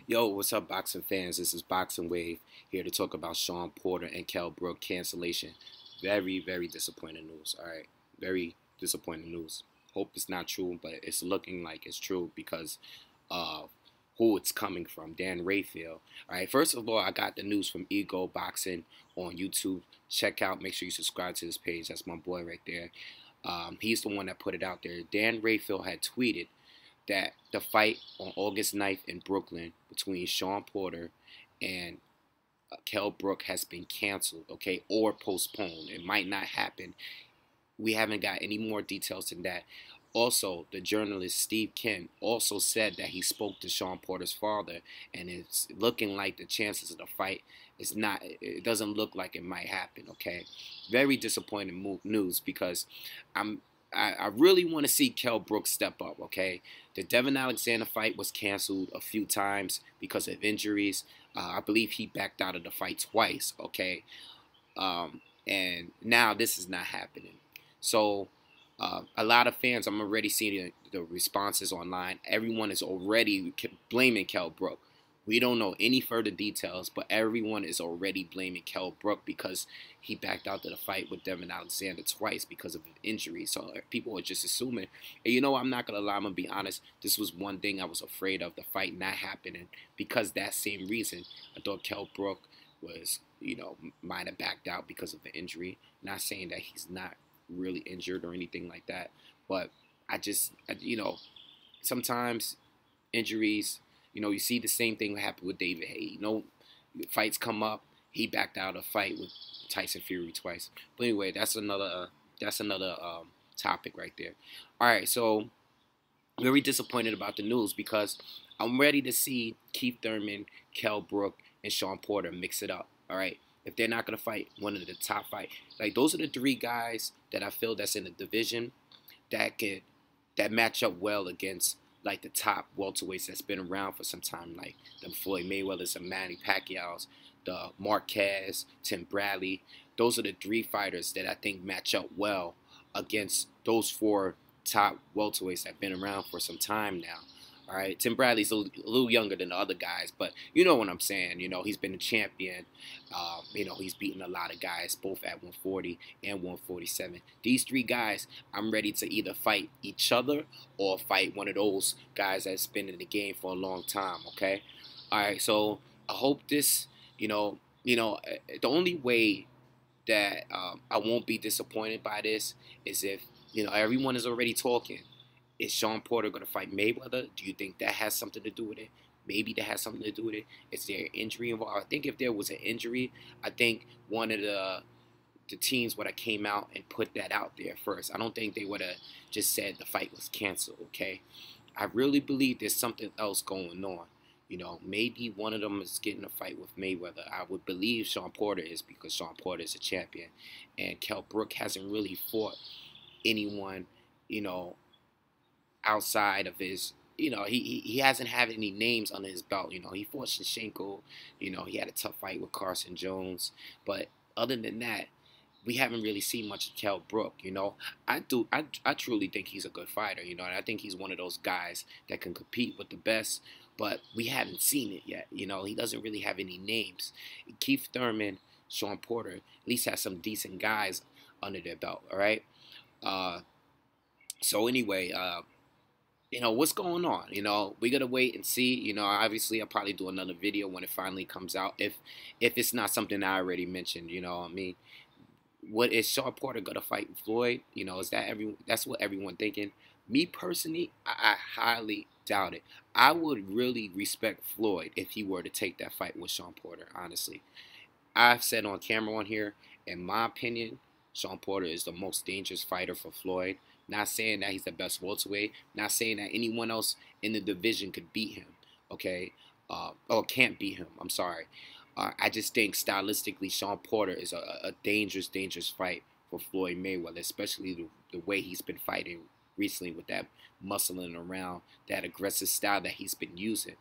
Yo, what's up, boxing fans? This is BoxingWave here to talk about Shawn Porter and Kell Brook cancellation. Very, very disappointing news. All right, very disappointing news. Hope it's not true, but it's looking like it's true because of who it's coming from, Dan Rafael. All right, first of all, I got the news from Ego Boxing on YouTube. Check out, make sure you subscribe to this page. That's my boy right there. He's the one that put it out there. Dan Rafael had tweeted that the fight on August 9th in Brooklyn between Shawn Porter and Kell Brook has been canceled, okay, or postponed. It might not happen. We haven't got any more details than that. Also, the journalist Steve Kent also said that he spoke to Shawn Porter's father, and it's looking like the chances of the fight is not. It doesn't look like it might happen. Okay, very disappointing news because I really want to see Kell Brook step up. Okay, the Devin Alexander fight was canceled a few times because of injuries. I believe he backed out of the fight twice. Okay, and now this is not happening. So a lot of fans, I'm already seeing the responses online. Everyone is already blaming Kell Brook. We don't know any further details, but everyone is already blaming Kell Brook because he backed out of the fight with Devin Alexander twice because of an injury. So people are just assuming. And you know, I'm not going to lie, I'm going to be honest. This was one thing I was afraid of, the fight not happening. Because that same reason, I thought Kell Brook was, might have backed out because of the injury. Not saying that he's not really injured or anything like that, but sometimes injuries, you see the same thing happen with David Haye. Fights come up. He backed out a fight with Tyson Fury twice. But anyway, that's another topic right there. All right, so very disappointed about the news because I'm ready to see Keith Thurman, Kell Brook, and Shawn Porter mix it up. All right, if they're not gonna fight one of the top fight, like those are the three guys that I feel that's in the division that match up well against like the top welterweights that's been around for some time, like the Floyd Mayweathers and Manny Pacquiao's, the Marquez, Tim Bradley. Those are the three fighters that I think match up well against those four top welterweights that have been around for some time now. All right, Tim Bradley's a little younger than the other guys, but you know what I'm saying. He's been a champion. He's beaten a lot of guys, both at 140 and 147. These three guys, I'm ready to either fight each other or fight one of those guys that's been in the game for a long time. Okay, all right. So I hope this. The only way that I won't be disappointed by this is if everyone is already talking. Is Shawn Porter going to fight Mayweather? Do you think that has something to do with it? Maybe that has something to do with it. Is there an injury involved? I think if there was an injury, I think one of the teams would have came out and put that out there first. I don't think they would have just said the fight was canceled, okay? I really believe there's something else going on. Maybe one of them is getting a fight with Mayweather. I would believe Shawn Porter is because Shawn Porter is a champion. And Kell Brook hasn't really fought anyone, outside of his, he hasn't had any names under his belt. He fought Shevchenko. He had a tough fight with Carson Jones. But other than that, we haven't really seen much of Kell Brook. I truly think he's a good fighter. And I think he's one of those guys that can compete with the best. But we haven't seen it yet. He doesn't really have any names. Keith Thurman, Shawn Porter, at least has some decent guys under their belt. All right. So anyway, what's going on? We gotta wait and see. Obviously I'll probably do another video when it finally comes out. If it's not something I already mentioned, I mean, what is Shawn Porter gonna fight Floyd? Is that's what everyone thinking? Me personally, I highly doubt it. I would really respect Floyd if he were to take that fight with Shawn Porter, honestly. I've said on camera on here, in my opinion, Shawn Porter is the most dangerous fighter for Floyd. Not saying that he's the best welterweight. Not saying that anyone else in the division could beat him. Okay, or can't beat him. I'm sorry. I just think stylistically, Shawn Porter is a dangerous, dangerous fight for Floyd Mayweather, especially the way he's been fighting recently with that muscling around, that aggressive style that he's been using.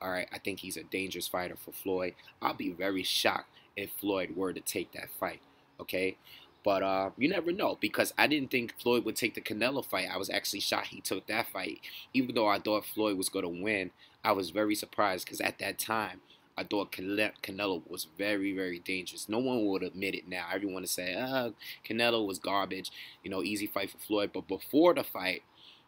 All right, I think he's a dangerous fighter for Floyd. I'll be very shocked if Floyd were to take that fight. Okay. But you never know, because I didn't think Floyd would take the Canelo fight. I was actually shocked he took that fight. Even though I thought Floyd was going to win, I was very surprised because at that time, I thought Canelo was very, very dangerous. No one would admit it now. Everyone would say, Canelo was garbage, easy fight for Floyd. But before the fight,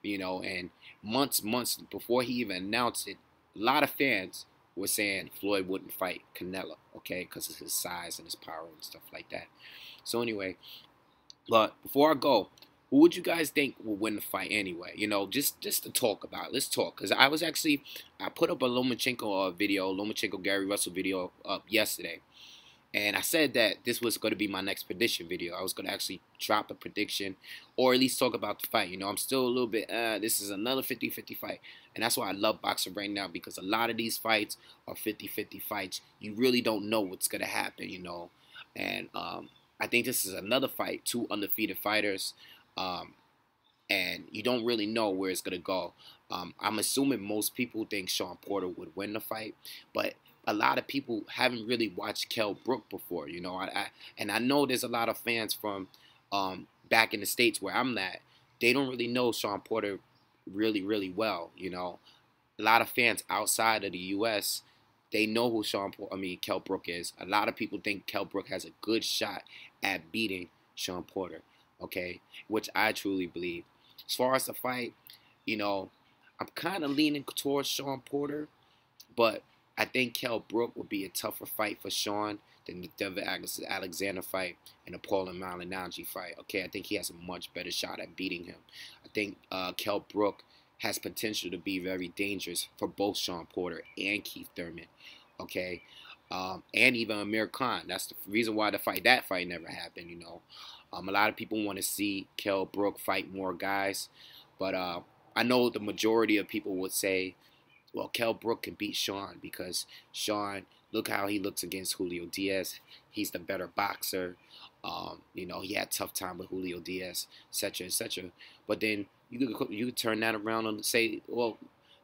and months before he even announced it, a lot of fans were saying Floyd wouldn't fight Canelo, okay, because of his size and his power and stuff like that. So anyway, but before I go, who would you guys think will win the fight anyway? Just to talk about it. Let's talk. Because I put up a Lomachenko video, Lomachenko Gary Russell video up yesterday. And I said that this was going to be my next prediction video. I was going to actually drop a prediction or at least talk about the fight. I'm still a little bit, this is another 50-50 fight. And that's why I love boxing right now, because a lot of these fights are 50-50 fights. You really don't know what's going to happen, And I think this is another fight, two undefeated fighters. And you don't really know where it's going to go. I'm assuming most people think Shawn Porter would win the fight. But a lot of people haven't really watched Kell Brook before, and I know there's a lot of fans from back in the States where I'm at. They don't really know Shawn Porter really, really well, A lot of fans outside of the U.S., they know who Kell Brook is. A lot of people think Kell Brook has a good shot at beating Shawn Porter, okay, which I truly believe. As far as the fight, I'm kind of leaning towards Shawn Porter, but I think Kell Brook will be a tougher fight for Shawn than the David Alexander fight and the Paul Malignaggi fight. Okay, I think he has a much better shot at beating him. I think Kell Brook has potential to be very dangerous for both Shawn Porter and Keith Thurman. Okay, and even Amir Khan. That's the reason why that fight never happened. A lot of people want to see Kell Brook fight more guys, but I know the majority of people would say, well, Kell Brook can beat Shawn because Shawn, look how he looks against Julio Diaz. He's the better boxer. He had a tough time with Julio Diaz, etc., etc. But then you could turn that around and say, well,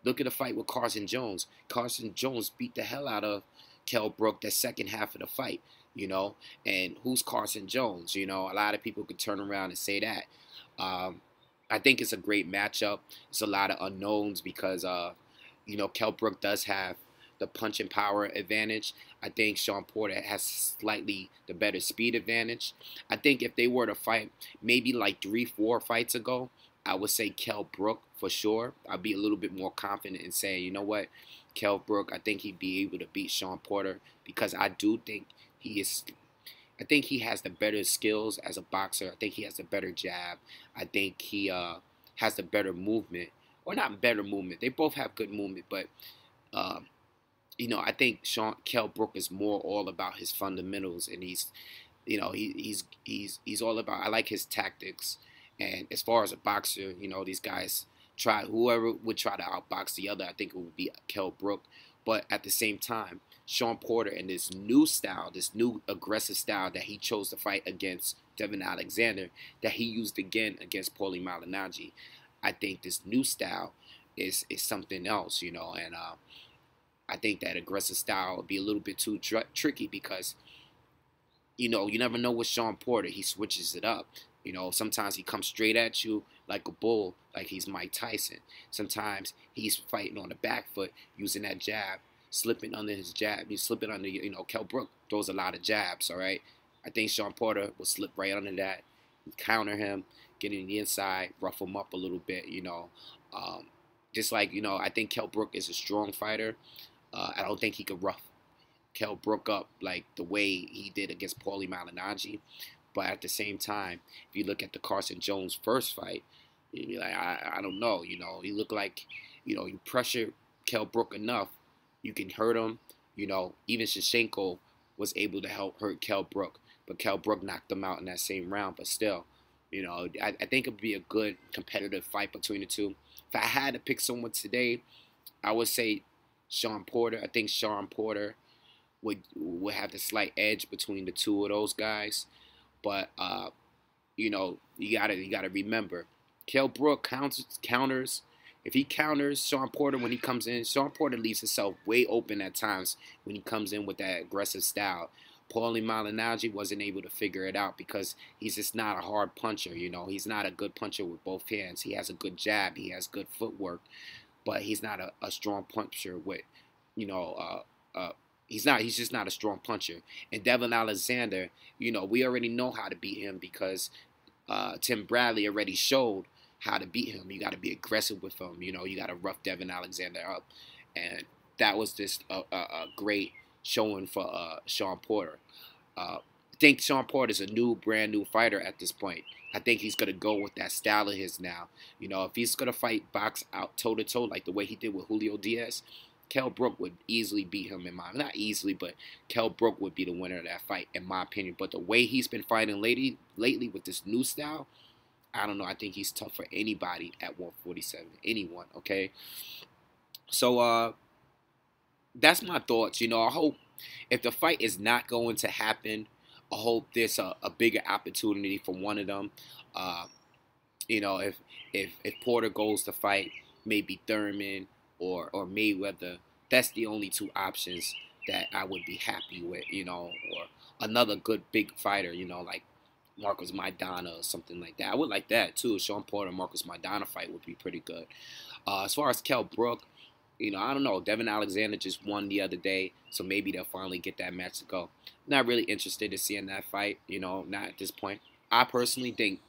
look at the fight with Carson Jones. Carson Jones beat the hell out of Kell Brook the second half of the fight, And who's Carson Jones? A lot of people could turn around and say that. I think it's a great matchup. It's a lot of unknowns because Kell Brook does have the punching power advantage. I think Shawn Porter has slightly the better speed advantage. I think if they were to fight maybe like 3-4 fights ago, I would say Kell Brook for sure. I'd be a little bit more confident in saying, you know what, Kell Brook, I think he'd be able to beat Shawn Porter because I do think I think he has the better skills as a boxer. I think he has the better jab. I think he has the better movement. Or not better movement. They both have good movement, but I think Kell Brook is more all about his fundamentals, and he's all about. I like his tactics, and as far as a boxer, these guys whoever would try to outbox the other. I think it would be Kell Brook, but at the same time, Shawn Porter and this new style, this new aggressive style that he chose to fight against Devin Alexander, that he used again against Paulie Malignaggi. I think this new style is something else, and I think that aggressive style would be a little bit too tricky because, you never know with Shawn Porter. He switches it up. Sometimes he comes straight at you like a bull, like he's Mike Tyson. Sometimes he's fighting on the back foot using that jab, slipping under his jab. He's slipping under, Kell Brook throws a lot of jabs, all right? I think Shawn Porter will slip right under that, counter him, get in the inside, rough him up a little bit, just like, I think Kell Brook is a strong fighter. I don't think he could rough Kell Brook up like the way he did against Paulie Malignaggi. But at the same time, if you look at the Carson Jones first fight, you'd be like, I don't know, he looked like, you pressure Kell Brook enough, you can hurt him. Even Shevchenko was able to hurt Kell Brook, but Kell Brook knocked him out in that same round. But still, I think it would be a good competitive fight between the two. If I had to pick someone today, I would say Shawn Porter. I think Shawn Porter would have the slight edge between the two of those guys. But you gotta remember, Kell Brook counters. If he counters Shawn Porter when he comes in, Shawn Porter leaves himself way open at times when he comes in with that aggressive style. Paulie Malignaggi wasn't able to figure it out because he's just not a hard puncher. He's not a good puncher with both hands. He has a good jab. He has good footwork. but he's not a strong puncher with, you know, he's just not a strong puncher. And Devin Alexander, you know, we already know how to beat him because Tim Bradley already showed how to beat him. You got to be aggressive with him. You know, you got to rough Devin Alexander up, and that was just a great showing for Shawn Porter. I think Shawn Porter is a brand new fighter at this point. I think he's gonna go with that style of his now. You know, if he's gonna fight box out toe to toe like the way he did with Julio Diaz, Kell Brook would easily beat him in my, not easily, but Kell Brook would be the winner of that fight in my opinion. But the way he's been fighting lately with this new style, I don't know. I think he's tough for anybody at 147. Anyone, okay? So that's my thoughts. You know, I hope if the fight is not going to happen, I hope there's a bigger opportunity for one of them. You know, if Porter goes to fight maybe Thurman or Mayweather, that's the only two options that I would be happy with. You know, or another good big fighter. You know, like Marcos Maidana or something like that. I would like that too. Shawn Porter Marcos Maidana fight would be pretty good. As far as Kell Brook, you know, I don't know. Devin Alexander just won the other day, so maybe they'll finally get that match to go. Not really interested in seeing that fight, you know, not at this point. I personally think,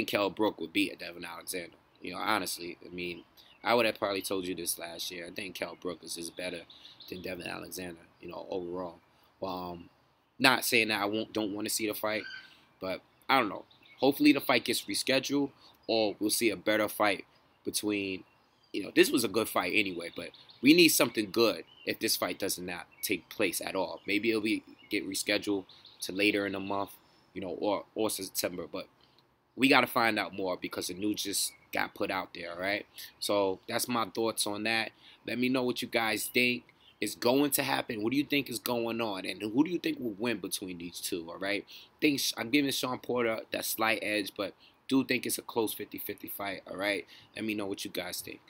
Kell Brook would beat Devin Alexander. You know, honestly, I mean, I would have probably told you this last year. I think Kell Brook is just better than Devin Alexander, you know, overall. Not saying that I don't want to see the fight, but I don't know. Hopefully the fight gets rescheduled, or we'll see a better fight between. You know, this was a good fight anyway, but we need something good if this fight does not take place at all. Maybe it'll get rescheduled to later in the month, you know, or September. But we got to find out more because the news just got put out there, all right? So that's my thoughts on that. Let me know what you guys think is going to happen. What do you think is going on? And who do you think will win between these two, all right? I'm giving Shawn Porter that slight edge, but do think it's a close 50-50 fight, all right? Let me know what you guys think.